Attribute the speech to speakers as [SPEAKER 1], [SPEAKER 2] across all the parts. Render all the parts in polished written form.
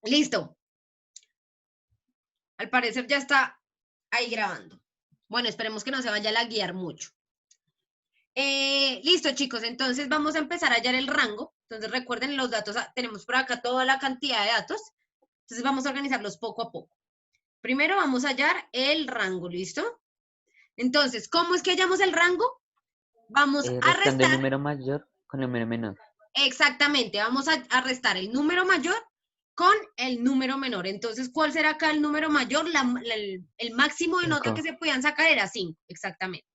[SPEAKER 1] Listo. Al parecer ya está ahí grabando. Bueno, esperemos que no se vaya a laguear mucho. Listo, chicos, entonces vamos a empezar a hallar el rango. Entonces recuerden los datos, tenemos por acá toda la cantidad de datos. Entonces vamos a organizarlos poco a poco. Primero vamos a hallar el rango, ¿listo? Entonces, ¿cómo es que hallamos el rango? Vamos a
[SPEAKER 2] Restando el
[SPEAKER 1] restar.
[SPEAKER 2] número mayor con el número menor.
[SPEAKER 1] Exactamente, vamos a restar el número mayor con el número menor. Entonces, ¿cuál será acá el número mayor? El máximo de nota que
[SPEAKER 2] 5.
[SPEAKER 1] se podían sacar era 5, exactamente.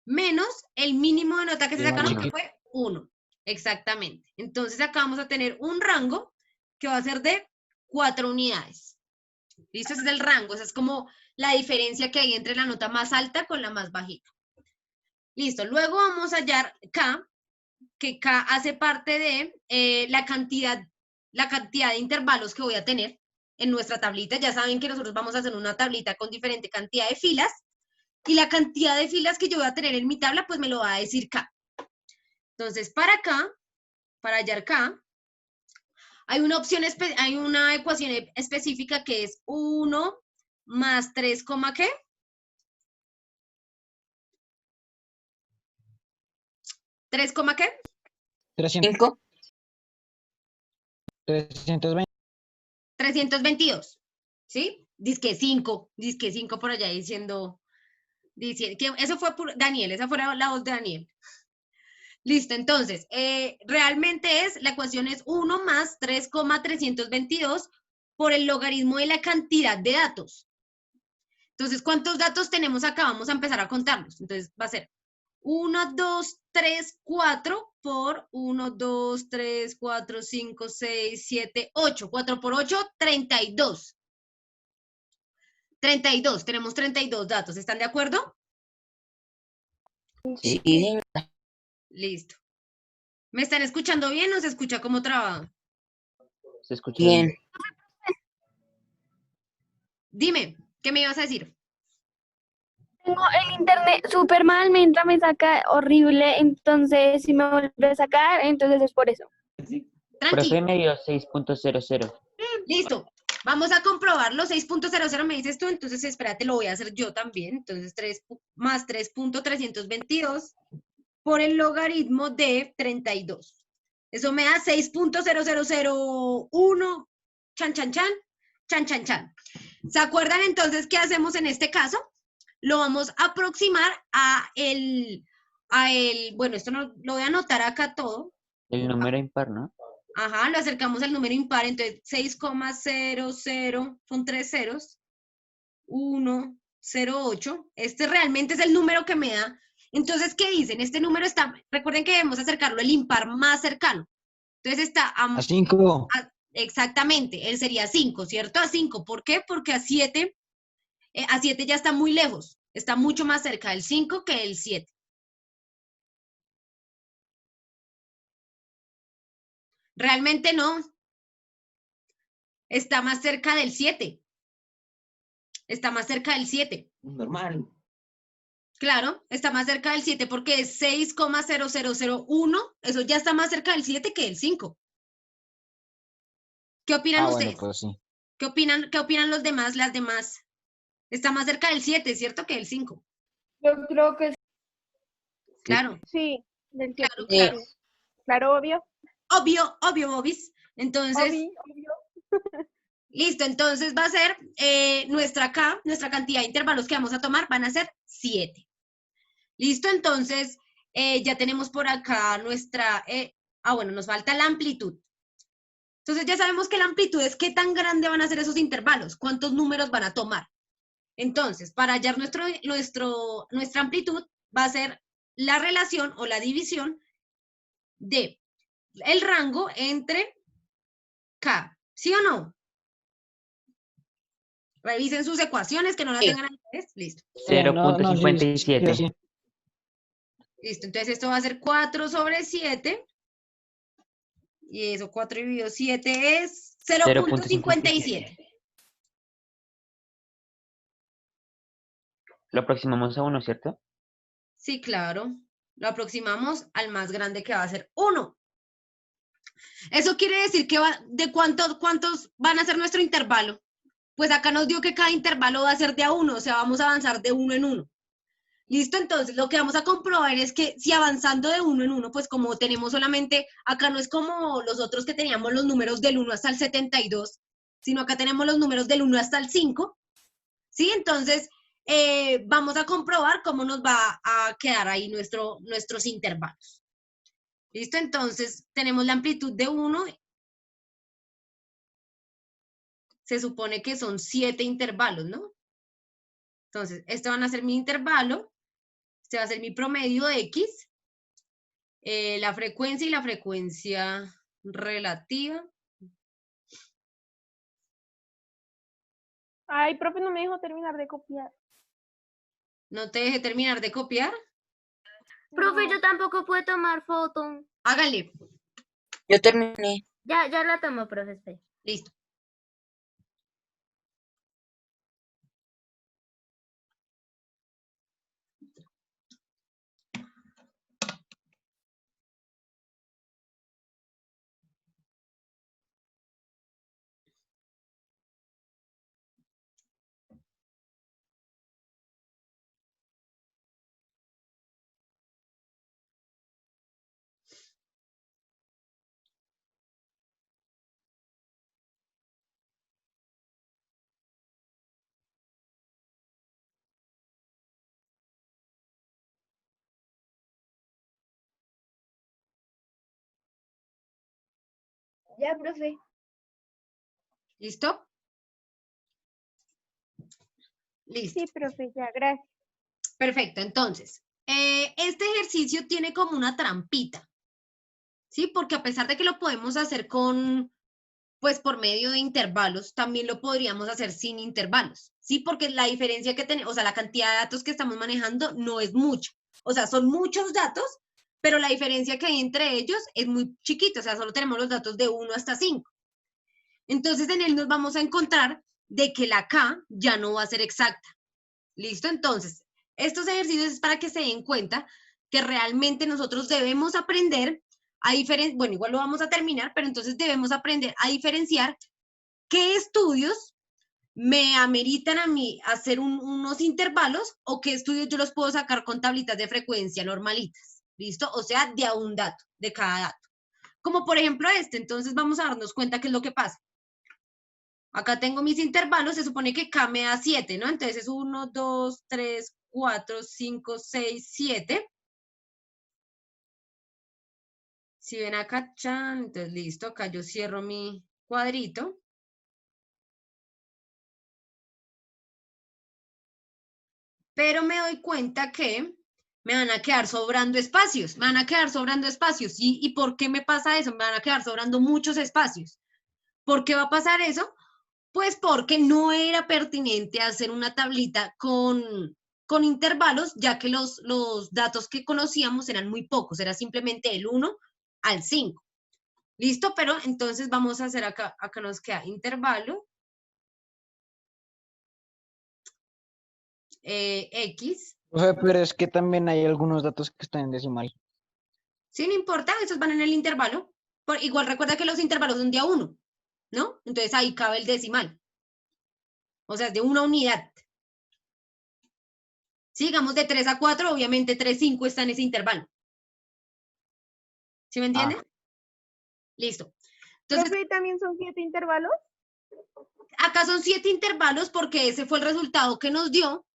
[SPEAKER 1] Menos el mínimo de nota que se sacaron, que fue 1. Exactamente. Entonces, acá vamos a tener un rango que va a ser de 4 unidades. ¿Listo? Ese es el rango. Esa es como la diferencia que hay entre la nota más alta con la más bajita. Listo. Luego vamos a hallar K, que K hace parte de la cantidad de intervalos que voy a tener en nuestra tablita. Ya saben que nosotros vamos a hacer una tablita con diferente cantidad de filas, y la cantidad de filas que yo voy a tener en mi tabla, pues me lo va a decir K. Entonces, para acá, para hallar K, hay una opción, hay una ecuación específica que es 1 más 3, ¿qué? 3, ¿qué?
[SPEAKER 3] 300,
[SPEAKER 4] 320.
[SPEAKER 1] 322, ¿sí? Disque 5 por allá diciendo que eso fue Daniel, esa fue la voz de Daniel. Listo, entonces, realmente la ecuación es 1 más 3,322 por el logaritmo de la cantidad de datos. Entonces, ¿cuántos datos tenemos acá? Vamos a empezar a contarlos. Entonces, va a ser 1, 2, 3, 4 por 1, 2, 3, 4, 5, 6, 7, 8. 4 por 8, 32. 32, tenemos 32 datos. ¿Están de acuerdo?
[SPEAKER 3] sí,
[SPEAKER 1] Listo. ¿Me están escuchando bien o se escucha como trabado?
[SPEAKER 2] Se escucha
[SPEAKER 3] bien.
[SPEAKER 1] Dime, ¿qué me ibas a decir?
[SPEAKER 5] Tengo el internet súper mal, me entra, me saca horrible, entonces si me vuelve a sacar, entonces es por eso.
[SPEAKER 1] Tranqui.
[SPEAKER 2] Profe me dio 6.00.
[SPEAKER 1] Listo. Vamos a comprobarlo. 6.00 me dices tú, entonces espérate, lo voy a hacer yo también. Entonces 3 más 3.322 por el logaritmo de 32. Eso me da 6.0001. Chan, chan, chan. Chan, chan, chan. ¿Se acuerdan entonces qué hacemos en este caso? Lo vamos a aproximar bueno, esto no lo voy a anotar acá todo.
[SPEAKER 2] El número impar, ¿no?
[SPEAKER 1] Ajá, lo acercamos al número impar, entonces 6,00, son 3 ceros, 1,08. Este realmente es el número que me da. Entonces, ¿qué dicen? Este número está, recuerden que debemos acercarlo al impar más cercano. Entonces está
[SPEAKER 4] A 5.
[SPEAKER 1] exactamente, él sería 5, ¿cierto? A 5, ¿por qué? Porque a 7 ya está muy lejos, está mucho más cerca del 5 que el 7. Realmente no, está más cerca del 7. Está más cerca del 7.
[SPEAKER 3] Normal.
[SPEAKER 1] Claro, está más cerca del 7 porque es 6,0001. Eso ya está más cerca del 7 que del 5. ¿Qué opinan
[SPEAKER 4] Bueno,
[SPEAKER 1] ustedes?
[SPEAKER 4] pues sí.
[SPEAKER 1] ¿Qué opinan los demás, las demás? Está más cerca del 7, ¿cierto? Que del 5.
[SPEAKER 5] Yo creo que
[SPEAKER 1] Claro,
[SPEAKER 5] sí, del 7,
[SPEAKER 1] claro,
[SPEAKER 3] Sí.
[SPEAKER 1] claro.
[SPEAKER 5] claro, obvio.
[SPEAKER 1] Obvio, Bobis. Entonces,
[SPEAKER 5] Obvio.
[SPEAKER 1] listo. Entonces va a ser nuestra cantidad de intervalos que vamos a tomar van a ser 7. Listo, entonces ya tenemos por acá nuestra, bueno, nos falta la amplitud. Entonces ya sabemos que la amplitud es qué tan grande van a ser esos intervalos, cuántos números van a tomar. Entonces, para hallar nuestra amplitud va a ser la relación o la división de el rango entre K, ¿sí o no? Revisen sus ecuaciones, que no la
[SPEAKER 3] Sí.
[SPEAKER 1] tengan al revés. Listo.
[SPEAKER 4] No, sí,
[SPEAKER 2] 0.57.
[SPEAKER 4] sí.
[SPEAKER 1] Listo, entonces esto va a ser 4 sobre 7. Y eso, 4 dividido 7 es 0.57.
[SPEAKER 2] Lo aproximamos a 1, ¿cierto?
[SPEAKER 1] Sí, claro. Lo aproximamos al más grande que va a ser 1. Eso quiere decir que ¿de cuántos van a ser nuestro intervalo? Pues acá nos dio que cada intervalo va a ser de a 1, o sea, vamos a avanzar de 1 en 1. ¿Listo? Entonces, lo que vamos a comprobar es que si avanzando de 1 en 1, pues como tenemos solamente, acá no es como los otros que teníamos los números del 1 hasta el 72, sino acá tenemos los números del 1 hasta el 5, ¿sí? Entonces, vamos a comprobar cómo nos va a quedar ahí nuestros intervalos. ¿Listo? Entonces, tenemos la amplitud de 1. Se supone que son 7 intervalos, ¿no? Entonces, este van a ser mi intervalo, este va a ser mi promedio de X, la frecuencia y la frecuencia relativa.
[SPEAKER 5] Ay, profe, no me dejó terminar de copiar.
[SPEAKER 1] ¿No te dejé terminar de copiar?
[SPEAKER 6] Profe, yo tampoco puedo tomar foto.
[SPEAKER 1] Hágale.
[SPEAKER 3] Yo terminé.
[SPEAKER 6] Ya la tomo, profe. Espere.
[SPEAKER 1] Listo.
[SPEAKER 6] Ya, profe.
[SPEAKER 1] ¿Listo? Listo.
[SPEAKER 5] Sí, profe, ya, gracias.
[SPEAKER 1] Perfecto. Entonces, este ejercicio tiene como una trampita, ¿sí? Porque a pesar de que lo podemos hacer pues por medio de intervalos, también lo podríamos hacer sin intervalos, ¿sí? Porque la diferencia que tenemos, o sea, la cantidad de datos que estamos manejando no es mucho. O sea, son muchos datos, pero la diferencia que hay entre ellos es muy chiquita, o sea, solo tenemos los datos de 1 hasta 5. Entonces, en él nos vamos a encontrar de que la K ya no va a ser exacta. ¿Listo? Entonces, estos ejercicios es para que se den cuenta que realmente nosotros debemos aprender a diferenciar, bueno, igual lo vamos a terminar, pero entonces debemos aprender a diferenciar qué estudios me ameritan a mí hacer unos intervalos o qué estudios yo los puedo sacar con tablitas de frecuencia normalitas. ¿Listo? O sea, de a un dato, de cada dato. Como por ejemplo este, entonces vamos a darnos cuenta qué es lo que pasa. Acá tengo mis intervalos, se supone que K me da 7, ¿no? Entonces es 1, 2, 3, 4, 5, 6, 7. Si ven acá, chan, entonces listo, acá yo cierro mi cuadrito. Pero me doy cuenta que me van a quedar sobrando espacios, ¿Y por qué me pasa eso? Me van a quedar sobrando muchos espacios. ¿Por qué va a pasar eso? Pues porque no era pertinente hacer una tablita con intervalos, ya que los datos que conocíamos eran muy pocos, era simplemente el 1 al 5. ¿Listo? Pero entonces vamos a hacer acá nos queda intervalo, X.
[SPEAKER 4] Profe, pero es que también hay algunos datos que están en decimal.
[SPEAKER 1] Sí, no importa, esos van en el intervalo. Igual recuerda que los intervalos son de a 1, ¿no? Entonces ahí cabe el decimal. O sea, es de una unidad. Si digamos de 3 a 4, obviamente 3, 5 está en ese intervalo. ¿Sí me entienden? Listo. Entonces,
[SPEAKER 5] ¿Profe, también son 7 intervalos?
[SPEAKER 1] acá son 7 intervalos porque ese fue el resultado que nos dio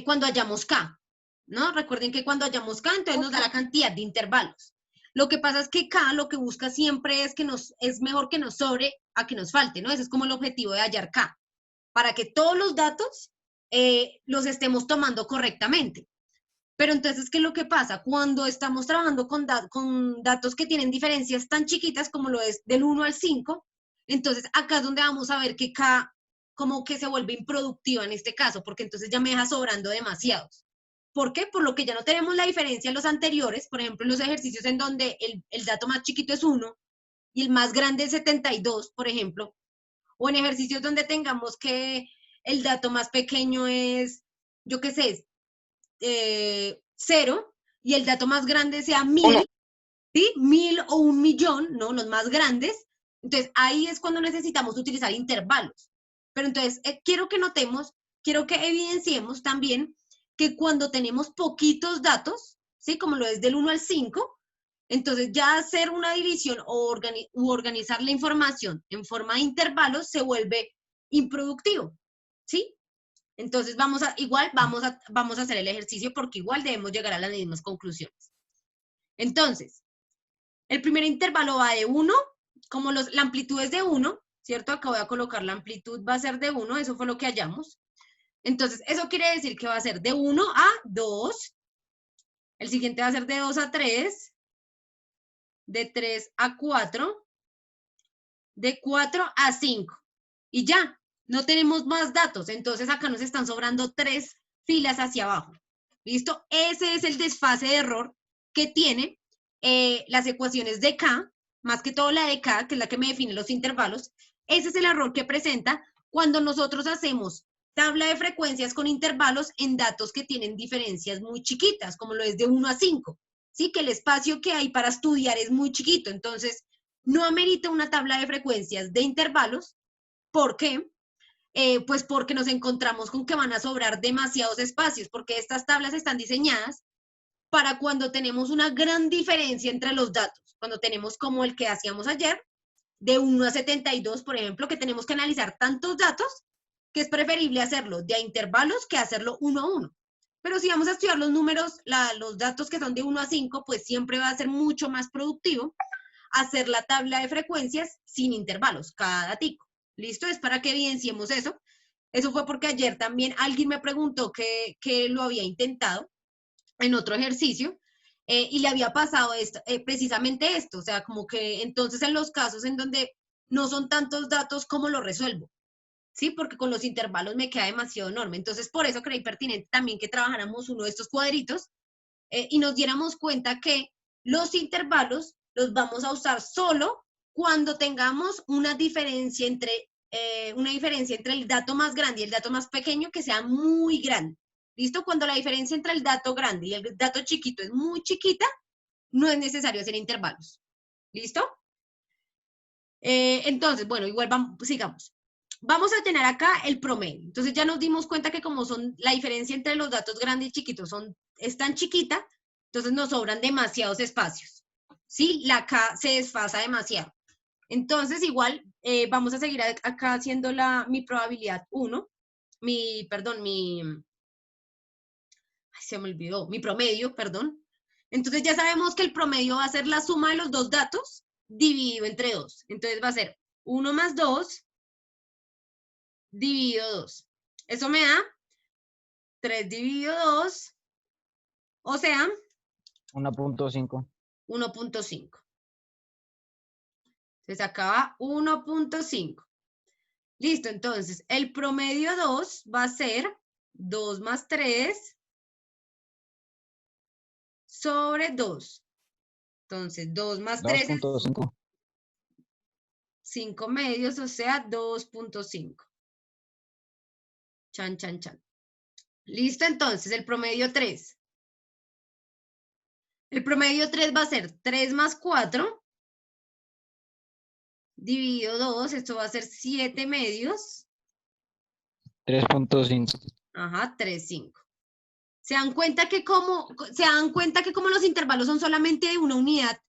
[SPEAKER 1] cuando hallamos K, ¿no? Recuerden que cuando hallamos K, entonces nos da la cantidad de intervalos. Lo que pasa es que K lo que busca siempre es que es mejor que nos sobre a que nos falte, ¿no? Ese es como el objetivo de hallar K, para que todos los datos los estemos tomando correctamente. Pero entonces, ¿qué es lo que pasa? Cuando estamos trabajando con datos que tienen diferencias tan chiquitas como lo es del 1 al 5, entonces acá es donde vamos a ver que K como que se vuelve improductiva en este caso, porque entonces ya me deja sobrando demasiados. ¿Por qué? Por lo que ya no tenemos la diferencia en los anteriores, por ejemplo, en los ejercicios en donde el dato más chiquito es 1 y el más grande es 72, por ejemplo, o en ejercicios donde tengamos que el dato más pequeño es, yo qué sé, 0 y el dato más grande sea 1000, ¿sí? 1000 o 1.000.000, ¿no? Los más grandes. Entonces, ahí es cuando necesitamos utilizar intervalos. Pero entonces, quiero que notemos, quiero que evidenciemos también que cuando tenemos poquitos datos, ¿sí? Como lo es del 1 al 5, entonces ya hacer una división o organizar la información en forma de intervalos se vuelve improductivo, ¿sí? Entonces vamos a hacer el ejercicio porque igual debemos llegar a las mismas conclusiones. Entonces, el primer intervalo va de 1, como la amplitud es de 1, ¿cierto? Acá voy a colocar la amplitud, va a ser de 1, eso fue lo que hallamos. Entonces, eso quiere decir que va a ser de 1 a 2, el siguiente va a ser de 2 a 3, de 3 a 4, de 4 a 5. Y ya, no tenemos más datos. Entonces acá nos están sobrando 3 filas hacia abajo. ¿Listo? Ese es el desfase de error que tiene las ecuaciones de K, más que todo la de K, que es la que me define los intervalos. Ese es el error que presenta cuando nosotros hacemos tabla de frecuencias con intervalos en datos que tienen diferencias muy chiquitas, como lo es de 1 a 5. ¿Sí? Que el espacio que hay para estudiar es muy chiquito. Entonces, no amerita una tabla de frecuencias de intervalos. ¿Por qué? Pues porque nos encontramos con que van a sobrar demasiados espacios, porque estas tablas están diseñadas para cuando tenemos una gran diferencia entre los datos, cuando tenemos como el que hacíamos ayer, de 1 a 72, por ejemplo, que tenemos que analizar tantos datos, que es preferible hacerlo de a intervalos que hacerlo 1 a 1. Pero si vamos a estudiar los números, los datos que son de 1 a 5, pues siempre va a ser mucho más productivo hacer la tabla de frecuencias sin intervalos, cada datico. ¿Listo? Es para que evidenciemos eso. Eso fue porque ayer también alguien me preguntó que lo había intentado en otro ejercicio y le había pasado precisamente esto. O sea, como que entonces en los casos en donde no son tantos datos, ¿cómo lo resuelvo? ¿Sí? Porque con los intervalos me queda demasiado enorme. Entonces, por eso creí pertinente también que trabajáramos uno de estos cuadritos y nos diéramos cuenta que los intervalos los vamos a usar solo cuando tengamos una diferencia entre el dato más grande y el dato más pequeño que sea muy grande. ¿Listo? Cuando la diferencia entre el dato grande y el dato chiquito es muy chiquita, no es necesario hacer intervalos. ¿Listo? Entonces, bueno, igual sigamos. Vamos a tener acá el promedio. Entonces ya nos dimos cuenta que como la diferencia entre los datos grandes y chiquitos es tan chiquita, entonces nos sobran demasiados espacios. ¿Sí? La K se desfasa demasiado. Entonces igual vamos a seguir acá haciendo mi probabilidad 1, se me olvidó, mi promedio, perdón. Entonces ya sabemos que el promedio va a ser la suma de los dos datos dividido entre 2. Entonces va a ser 1 más 2 dividido 2. Eso me da 3 dividido 2, o sea,
[SPEAKER 4] 1.5.
[SPEAKER 1] 1.5. Entonces acá va 1.5. Listo, entonces el promedio 2 va a ser 2 más 3 sobre 2. Entonces 2 más 3 es
[SPEAKER 4] 2.5.
[SPEAKER 1] 5 medios, o sea, 2.5. Chan, chan, chan. Listo, entonces el promedio 3. El promedio 3 va a ser 3 más 4 dividido 2, esto va a ser 7 medios.
[SPEAKER 4] 3.5.
[SPEAKER 1] Ajá, 3.5. ¿Se dan cuenta que como los intervalos son solamente de una unidad,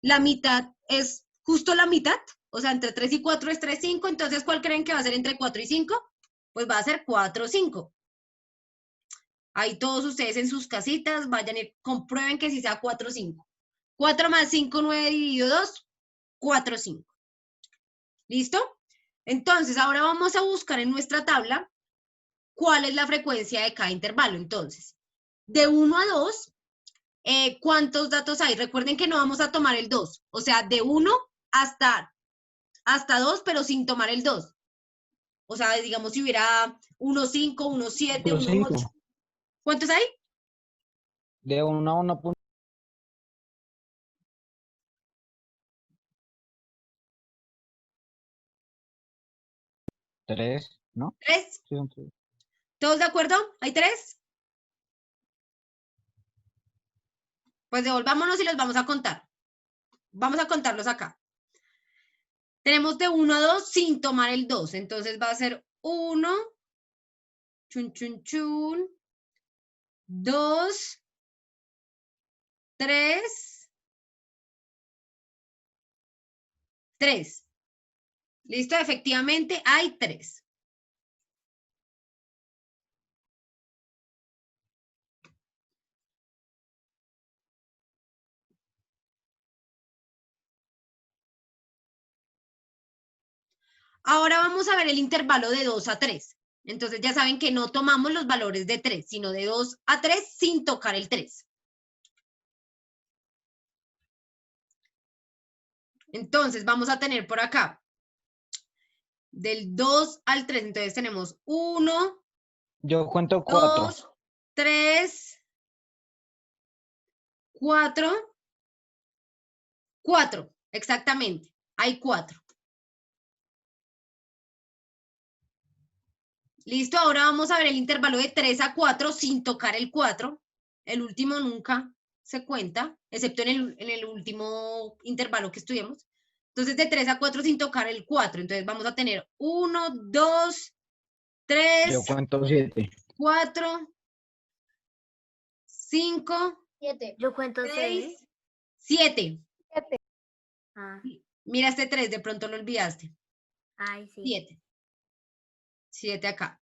[SPEAKER 1] la mitad es justo la mitad? O sea, entre 3 y 4 es 3.5, entonces ¿cuál creen que va a ser entre 4 y 5? Pues va a ser 4.5. Ahí todos ustedes en sus casitas vayan y comprueben que sí sea 4.5. 4 más 5, 9 dividido 2, 4.5. ¿Listo? Entonces, ahora vamos a buscar en nuestra tabla cuál es la frecuencia de cada intervalo. Entonces, de 1 a 2, ¿cuántos datos hay? Recuerden que no vamos a tomar el 2. O sea, de 1 hasta 2, pero sin tomar el 2. O sea, digamos, si hubiera 1.5, 1.7, 1.8. ¿Cuántos hay?
[SPEAKER 4] De 1 a 1. 3, ¿no?
[SPEAKER 1] 3.
[SPEAKER 4] Sí, son 3.
[SPEAKER 1] ¿Todos de acuerdo? ¿Hay 3? Pues devolvámonos y los vamos a contar. vamos a contarlos acá. Tenemos de 1 a 2 sin tomar el 2. Entonces va a ser 1, chun, chun, chun, 2, 3, 3. ¿Listo? Efectivamente hay 3. Ahora vamos a ver el intervalo de 2 a 3. Entonces ya saben que no tomamos los valores de 3, sino de 2 a 3 sin tocar el 3. Entonces vamos a tener por acá del 2 al 3. Entonces tenemos 1,
[SPEAKER 4] Yo cuento 4.
[SPEAKER 1] 2, 3, 4, 4. Exactamente. Hay 4. Listo, ahora vamos a ver el intervalo de 3 a 4 sin tocar el 4. El último nunca se cuenta, excepto en el último intervalo que estudiamos. Entonces, de 3 a 4 sin tocar el 4. Entonces, vamos a tener 1, 2, 3,
[SPEAKER 4] Yo cuento 7.
[SPEAKER 1] 4, 5,
[SPEAKER 6] 7. Yo cuento 6.
[SPEAKER 1] 6, 7.
[SPEAKER 6] Ah,
[SPEAKER 1] Mira este 3, de pronto lo olvidaste.
[SPEAKER 6] ay, sí.
[SPEAKER 1] 7. 7 acá.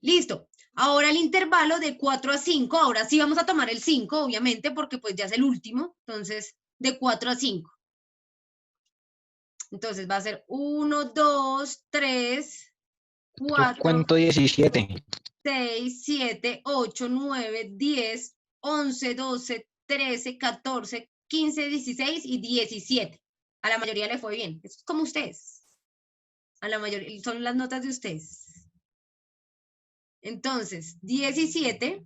[SPEAKER 1] Listo. Ahora el intervalo de 4 a 5. Ahora sí vamos a tomar el 5, obviamente, porque pues ya es el último. Entonces, de 4 a 5. Entonces va a ser 1, 2, 3,
[SPEAKER 4] Yo
[SPEAKER 1] 4,
[SPEAKER 4] cuento 17.
[SPEAKER 1] 6, 7, 8, 9, 10, 11, 12, 13, 14, 15, 16 y 17. A la mayoría le fue bien. Eso es como ustedes. A la mayoría, son las notas de ustedes. Entonces, 17.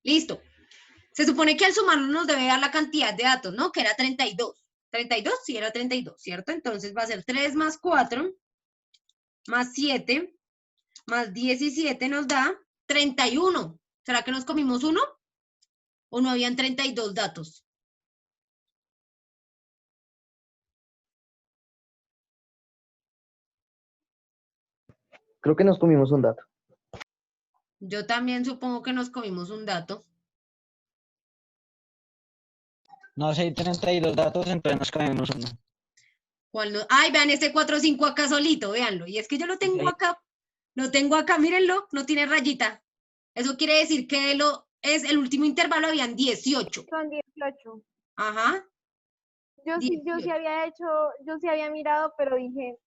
[SPEAKER 1] Listo. Se supone que al sumarlo nos debe dar la cantidad de datos, ¿no? Que era 32. 32, sí, era 32, ¿cierto? Entonces va a ser 3 más 4, más 7, más 17 nos da 31. ¿Será que nos comimos uno? ¿O no habían 32 datos?
[SPEAKER 7] Creo que nos comimos un dato.
[SPEAKER 1] Yo también supongo que nos comimos un dato.
[SPEAKER 4] No sé, hay 32 datos, entonces nos comemos uno.
[SPEAKER 1] ¿Cuál no? Ay, vean este 4, 5 acá solito, véanlo. Y es que yo lo tengo acá, mírenlo, no tiene rayita. Eso quiere decir que es el último intervalo, habían 18.
[SPEAKER 8] Son 18.
[SPEAKER 1] Ajá.
[SPEAKER 8] Yo sí
[SPEAKER 1] 18.
[SPEAKER 8] yo sí había mirado, pero dije,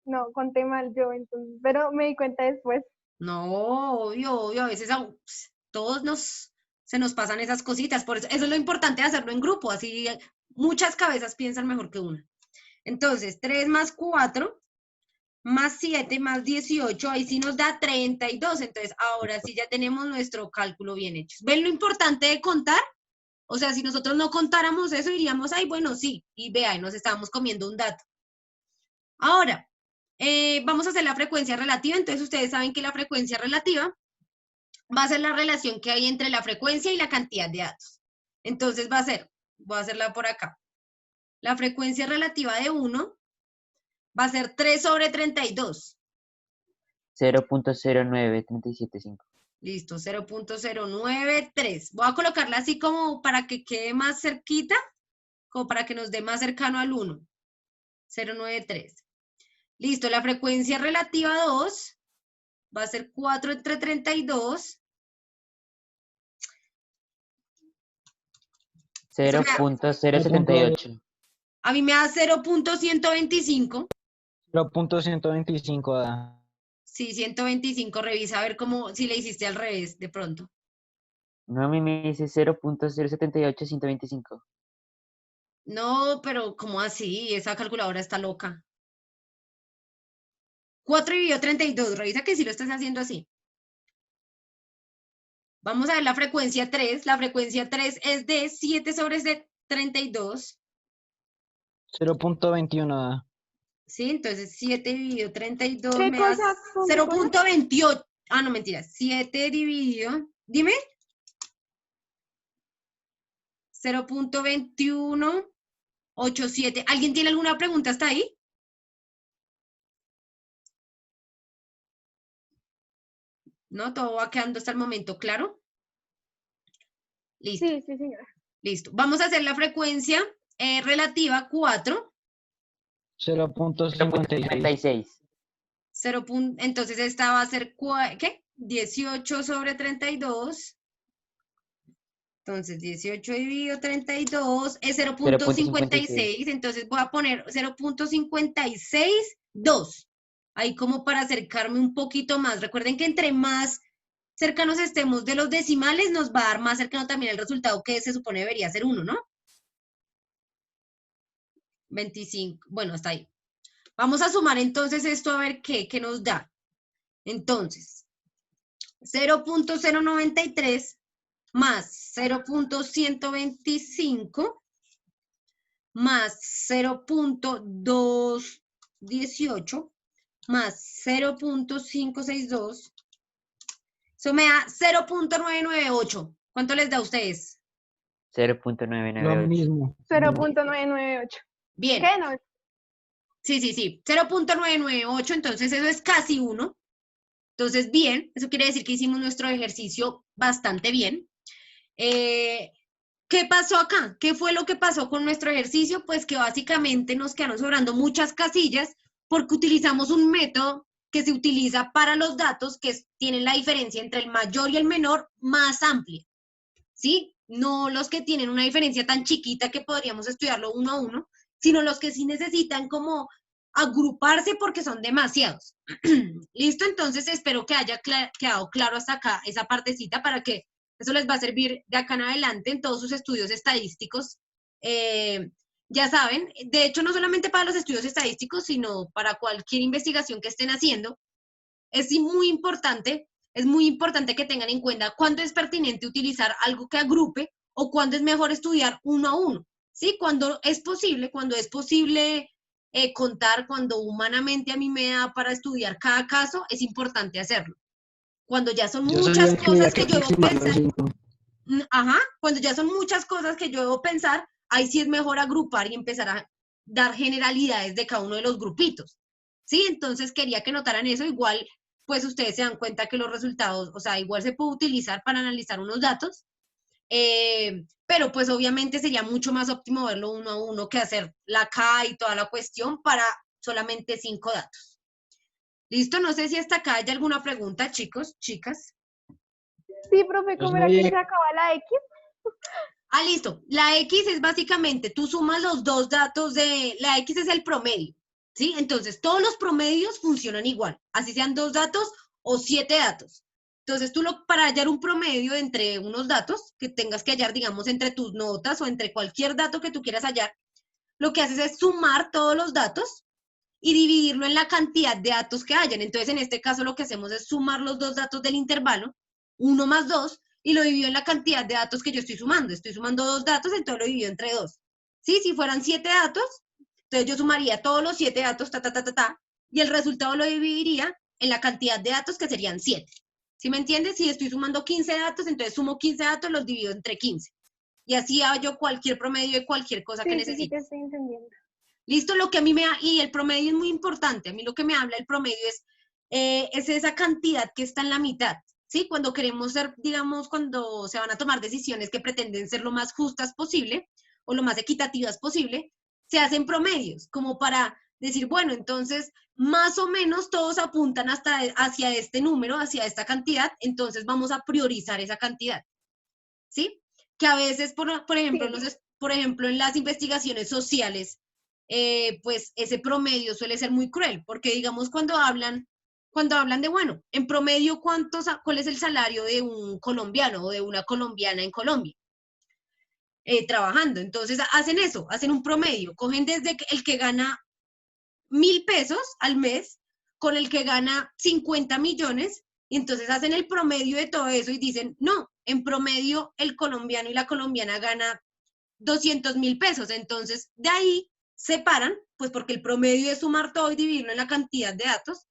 [SPEAKER 8] no, conté mal yo, entonces, pero me di cuenta después.
[SPEAKER 1] No, obvio, a veces se nos pasan esas cositas, por eso es lo importante de hacerlo en grupo, así muchas cabezas piensan mejor que una. Entonces, 3 más 4, más 7, más 18, ahí sí nos da 32, entonces ahora sí ya tenemos nuestro cálculo bien hecho. ¿Ven lo importante de contar? O sea, si nosotros no contáramos eso, diríamos, ay, bueno, sí, y vean, nos estábamos comiendo un dato. Ahora, vamos a hacer la frecuencia relativa. Entonces, ustedes saben que la frecuencia relativa va a ser la relación que hay entre la frecuencia y la cantidad de datos. Entonces, voy a hacerla por acá. La frecuencia relativa de 1 va a ser 3 sobre 32.
[SPEAKER 2] 0.09375.
[SPEAKER 1] Listo, 0.093. Voy a colocarla así como para que quede más cerquita, como para que nos dé más cercano al 1. 093. Listo, la frecuencia relativa 2 va a ser 4 entre 32.
[SPEAKER 2] 0.078.
[SPEAKER 1] A mí me da 0.125.
[SPEAKER 4] 0.125 da.
[SPEAKER 1] Sí, 125. Revisa a ver si le hiciste al revés de pronto.
[SPEAKER 2] No, a mí me dice 0.078-125.
[SPEAKER 1] No, pero ¿cómo así? Esa calculadora está loca. 4 dividido 32. Revisa que si lo estás haciendo así. Vamos a ver la frecuencia 3. La frecuencia 3 es de 7 sobre 32.
[SPEAKER 4] 0.21 da.
[SPEAKER 1] Sí, entonces 7 dividido 32
[SPEAKER 8] ¿Qué
[SPEAKER 1] me da
[SPEAKER 8] cosa? ¿Con qué
[SPEAKER 1] 0.28. Ah, no, mentira. 7 dividido. Dime. 0.2187. ¿Alguien tiene alguna pregunta hasta ahí? ¿No? Todo va quedando hasta el momento claro. Listo.
[SPEAKER 8] Sí, sí, señora.
[SPEAKER 1] Listo. Vamos a hacer la frecuencia relativa a 4.
[SPEAKER 4] 0.56.
[SPEAKER 2] 36.
[SPEAKER 1] Entonces esta va a ser, ¿qué? 18 sobre 32. Entonces 18 dividido 32 es 0.56. Entonces voy a poner 0.562. Ahí como para acercarme un poquito más. Recuerden que entre más cercanos estemos de los decimales, nos va a dar más cercano también el resultado que se supone debería ser 1, ¿no? 25. Bueno, hasta ahí. Vamos a sumar entonces esto a ver qué nos da. Entonces, 0.093 más 0.125 más 0.218 más 0.562. Eso me da 0.998. ¿Cuánto les da a ustedes?
[SPEAKER 2] 0.998.
[SPEAKER 4] Lo mismo.
[SPEAKER 8] 0.998.
[SPEAKER 1] Bien.
[SPEAKER 8] ¿Qué no?
[SPEAKER 1] Sí. 0.998, entonces eso es casi 1. Entonces, bien, eso quiere decir que hicimos nuestro ejercicio bastante bien. ¿Qué pasó acá? ¿Qué fue lo que pasó con nuestro ejercicio? Pues que básicamente nos quedaron sobrando muchas casillas porque utilizamos un método que se utiliza para los datos que tienen la diferencia entre el mayor y el menor más amplia, ¿sí? No los que tienen una diferencia tan chiquita que podríamos estudiarlo uno a uno, sino los que sí necesitan como agruparse porque son demasiados. ¿Listo? Entonces espero que haya quedado claro hasta acá esa partecita para que eso les va a servir de acá en adelante en todos sus estudios estadísticos. Ya saben, de hecho no solamente para los estudios estadísticos, sino para cualquier investigación que estén haciendo, es muy importante que tengan en cuenta cuándo es pertinente utilizar algo que agrupe o cuándo es mejor estudiar uno a uno, ¿sí? Cuando es posible contar, cuando humanamente a mí me da para estudiar cada caso, es importante hacerlo. Cuando ya son muchas cosas que yo debo pensar, cuando ya son muchas cosas que yo debo pensar, ahí sí es mejor agrupar y empezar a dar generalidades de cada uno de los grupitos, ¿sí? Entonces quería que notaran eso. Igual, pues ustedes se dan cuenta que los resultados, o sea, igual se puede utilizar para analizar unos datos, pero pues obviamente sería mucho más óptimo verlo uno a uno que hacer la K y toda la cuestión para solamente 5 datos. ¿Listo? No sé si hasta acá hay alguna pregunta, chicos, chicas.
[SPEAKER 8] Sí, profe, ¿cómo era que se acaba la X?
[SPEAKER 1] Listo. La X es básicamente, tú sumas los dos datos la X es el promedio, ¿sí? Entonces, todos los promedios funcionan igual, así sean 2 datos o 7 datos. Entonces, para hallar un promedio entre unos datos que tengas que hallar, digamos, entre tus notas o entre cualquier dato que tú quieras hallar, lo que haces es sumar todos los datos y dividirlo en la cantidad de datos que hayan. Entonces, en este caso, lo que hacemos es sumar los 2 datos del intervalo, 1 más 2, y lo divido en la cantidad de datos que yo estoy sumando. Estoy sumando 2 datos, entonces lo divido entre 2. ¿Sí? Si fueran 7 datos, entonces yo sumaría todos los 7 datos, y el resultado lo dividiría en la cantidad de datos que serían 7. ¿Sí me entiendes? Si estoy sumando 15 datos, entonces sumo 15 datos, los divido entre 15. Y así hallo cualquier promedio de cualquier cosa que necesite.
[SPEAKER 8] Sí, te estoy entendiendo.
[SPEAKER 1] Listo, lo que a mí y el promedio es muy importante. A mí lo que me habla el promedio es esa cantidad que está en la mitad. ¿Sí? Cuando queremos ser, digamos, cuando se van a tomar decisiones que pretenden ser lo más justas posible o lo más equitativas posible, se hacen promedios, como para decir, bueno, entonces, más o menos todos apuntan hacia este número, hacia esta cantidad, entonces vamos a priorizar esa cantidad, ¿sí? Que a veces, por ejemplo,
[SPEAKER 8] Sí.
[SPEAKER 1] por ejemplo, en las investigaciones sociales, pues ese promedio suele ser muy cruel, porque digamos cuando hablan de, bueno, en promedio, ¿cuál es el salario de un colombiano o de una colombiana en Colombia? Trabajando. Entonces hacen eso, hacen un promedio, cogen desde el que gana 1.000 pesos al mes con el que gana 50 millones, y entonces hacen el promedio de todo eso y dicen, no, en promedio el colombiano y la colombiana gana 200.000 pesos. Entonces de ahí separan, pues porque el promedio es sumar todo y dividirlo en la cantidad de datos.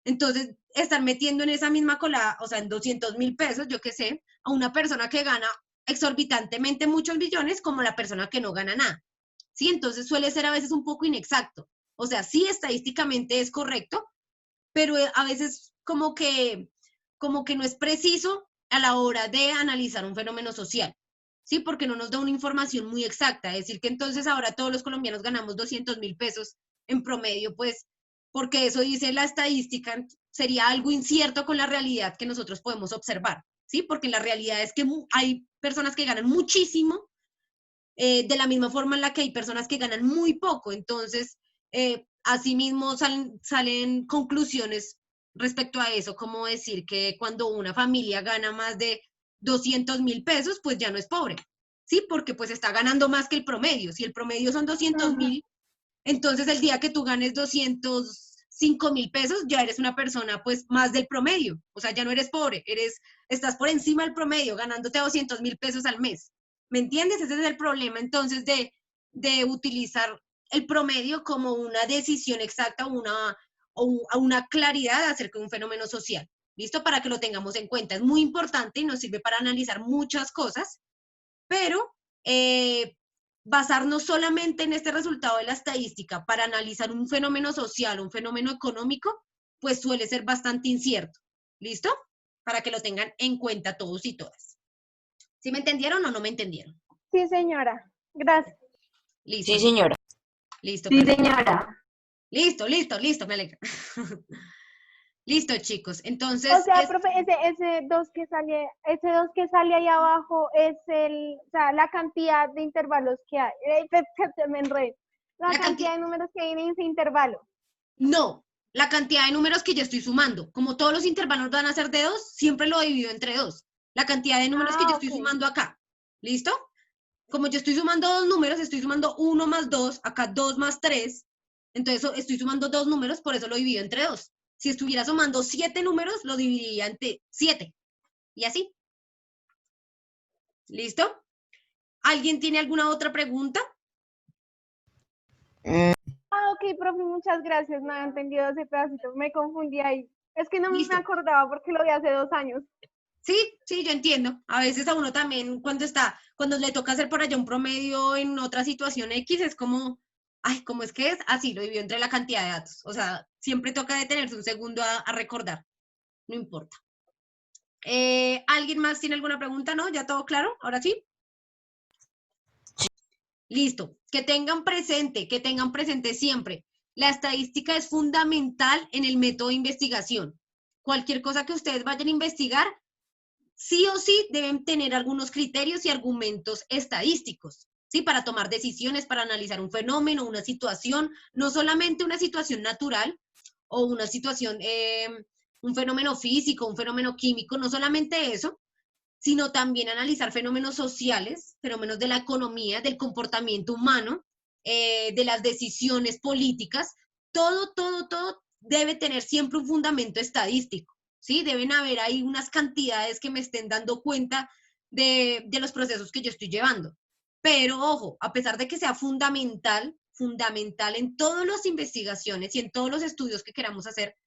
[SPEAKER 1] Entonces, están metiendo en esa misma colada, o sea, en 200.000 pesos, yo qué sé, a una persona que gana exorbitantemente muchos millones como la persona que no gana nada. ¿Sí? Entonces suele ser a veces un poco inexacto. O sea, sí estadísticamente es correcto, pero a veces como que no es preciso a la hora de analizar un fenómeno social, ¿sí? Porque no nos da una información muy exacta. Es decir, que entonces ahora todos los colombianos ganamos 200.000 pesos en promedio, pues, porque eso dice la estadística, sería algo incierto con la realidad que nosotros podemos observar, ¿sí? Porque la realidad es que hay personas que ganan muchísimo, de la misma forma en la que hay personas que ganan muy poco. Entonces, asimismo salen conclusiones respecto a eso, como decir que cuando una familia gana más de 200.000 pesos, pues ya no es pobre, ¿sí? Porque pues está ganando más que el promedio. Si el promedio son 200.000, entonces el día que tú ganes 205.000 pesos, ya eres una persona pues más del promedio. O sea, ya no eres pobre, estás por encima del promedio, ganándote 200.000 pesos al mes. ¿Me entiendes? Ese es el problema entonces de utilizar el promedio como una decisión exacta o una claridad acerca de un fenómeno social. ¿Listo? Para que lo tengamos en cuenta. Es muy importante y nos sirve para analizar muchas cosas, pero basarnos solamente en este resultado de la estadística para analizar un fenómeno social, un fenómeno económico, pues suele ser bastante incierto. ¿Listo? Para que lo tengan en cuenta todos y todas. ¿Sí me entendieron o no me entendieron?
[SPEAKER 8] Sí, señora. Gracias.
[SPEAKER 1] Listo.
[SPEAKER 3] Sí, señora.
[SPEAKER 1] Listo.
[SPEAKER 6] Sí,
[SPEAKER 1] Perfecto.
[SPEAKER 6] señora.
[SPEAKER 1] Listo, me alegra. Listo, chicos. Entonces,
[SPEAKER 8] O sea, profe, ese 2 que sale ahí abajo es o sea, la cantidad de intervalos que hay. Me enredé. La cantidad de números que hay en ese intervalo.
[SPEAKER 1] no, la cantidad de números que yo estoy sumando. Como todos los intervalos van a ser de 2, siempre lo divido entre 2. La cantidad de números que yo estoy sumando acá. ¿Listo? Como yo estoy sumando 2 números, estoy sumando 1 más 2, acá 2 más 3. Entonces estoy sumando 2 números, por eso lo divido entre 2. Si estuviera sumando 7 números, lo dividiría entre 7. Y así. ¿Listo? ¿Alguien tiene alguna otra pregunta?
[SPEAKER 8] Ok, profe, muchas gracias. No había entendido ese pedacito. Me confundí ahí. Es que no
[SPEAKER 1] Listo.
[SPEAKER 8] me acordaba porque lo vi hace 2 años.
[SPEAKER 1] Sí, yo entiendo. A veces a uno también cuando le toca hacer por allá un promedio en otra situación X, es como, ay, ¿cómo es que es? Así, lo dividió entre la cantidad de datos. O sea, siempre toca detenerse un segundo a recordar. No importa. ¿Alguien más tiene alguna pregunta? ¿No? ¿Ya todo claro? ¿Ahora sí? Listo. Que tengan presente siempre. La estadística es fundamental en el método de investigación. Cualquier cosa que ustedes vayan a investigar, sí o sí deben tener algunos criterios y argumentos estadísticos, ¿sí? Para tomar decisiones, para analizar un fenómeno, una situación, no solamente una situación natural o una situación, un fenómeno físico, un fenómeno químico, no solamente eso, sino también analizar fenómenos sociales, fenómenos de la economía, del comportamiento humano, de las decisiones políticas. Todo debe tener siempre un fundamento estadístico, ¿sí? Deben haber ahí unas cantidades que me estén dando cuenta de los procesos que yo estoy llevando. Pero, ojo, a pesar de que sea fundamental en todas las investigaciones y en todos los estudios que queramos hacer,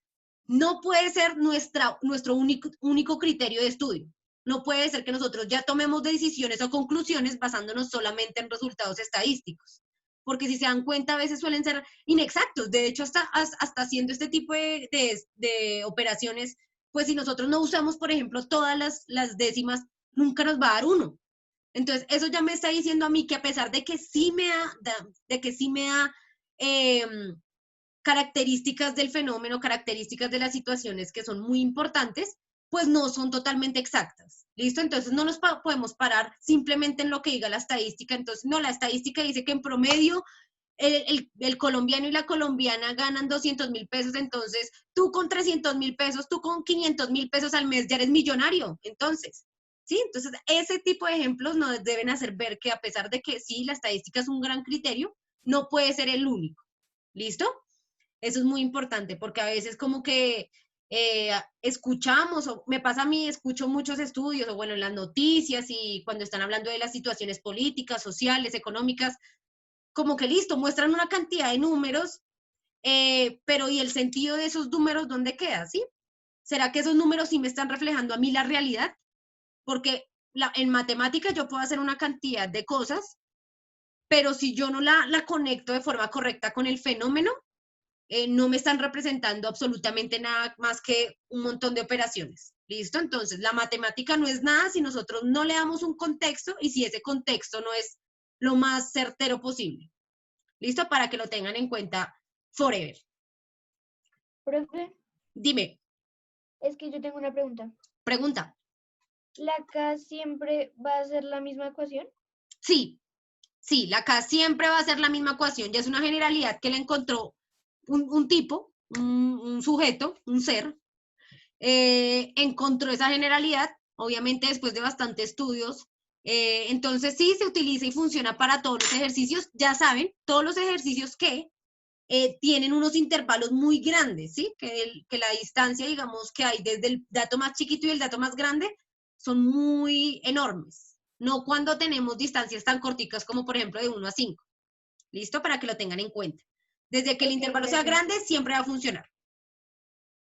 [SPEAKER 1] no puede ser nuestro único criterio de estudio. No puede ser que nosotros ya tomemos decisiones o conclusiones basándonos solamente en resultados estadísticos, porque si se dan cuenta a veces suelen ser inexactos. De hecho, hasta haciendo este tipo de operaciones, pues si nosotros no usamos, por ejemplo, todas las décimas, nunca nos va a dar 1. Entonces, eso ya me está diciendo a mí que a pesar de que sí me da características del fenómeno, características de las situaciones que son muy importantes, pues no son totalmente exactas. ¿Listo? Entonces no nos podemos parar simplemente en lo que diga la estadística. Entonces, no, la estadística dice que en promedio el colombiano y la colombiana ganan 200.000 pesos, entonces tú con 300.000 pesos, tú con 500.000 pesos al mes ya eres millonario. Entonces, ¿sí? Entonces, ese tipo de ejemplos nos deben hacer ver que a pesar de que sí, la estadística es un gran criterio, no puede ser el único. ¿Listo? Eso es muy importante porque a veces como que escuchamos, o me pasa a mí, escucho muchos estudios, o bueno, en las noticias y cuando están hablando de las situaciones políticas, sociales, económicas, como que listo, muestran una cantidad de números, pero ¿y el sentido de esos números dónde queda? ¿Sí? ¿Será que esos números sí me están reflejando a mí la realidad? Porque en matemáticas yo puedo hacer una cantidad de cosas, pero si yo no la conecto de forma correcta con el fenómeno, no me están representando absolutamente nada más que un montón de operaciones. ¿Listo? Entonces, la matemática no es nada si nosotros no le damos un contexto y si ese contexto no es lo más certero posible. ¿Listo? Para que lo tengan en cuenta forever.
[SPEAKER 9] Profe,
[SPEAKER 1] Dime,
[SPEAKER 9] es que yo tengo una pregunta.
[SPEAKER 1] pregunta.
[SPEAKER 9] ¿La K siempre va a ser la misma ecuación?
[SPEAKER 1] Sí, sí, la K siempre va a ser la misma ecuación. Ya es una generalidad que le encontró un tipo, un sujeto, un ser. Encontró esa generalidad, obviamente después de bastantes estudios. Entonces sí, se utiliza y funciona para todos los ejercicios. Ya saben, todos los ejercicios que tienen unos intervalos muy grandes, ¿sí? Que la distancia, digamos, que hay desde el dato más chiquito y el dato más grande son muy enormes. No cuando tenemos distancias tan corticas como, por ejemplo, de 1 a 5. ¿Listo? Para que lo tengan en cuenta. Desde que el intervalo sea grande, siempre va a funcionar.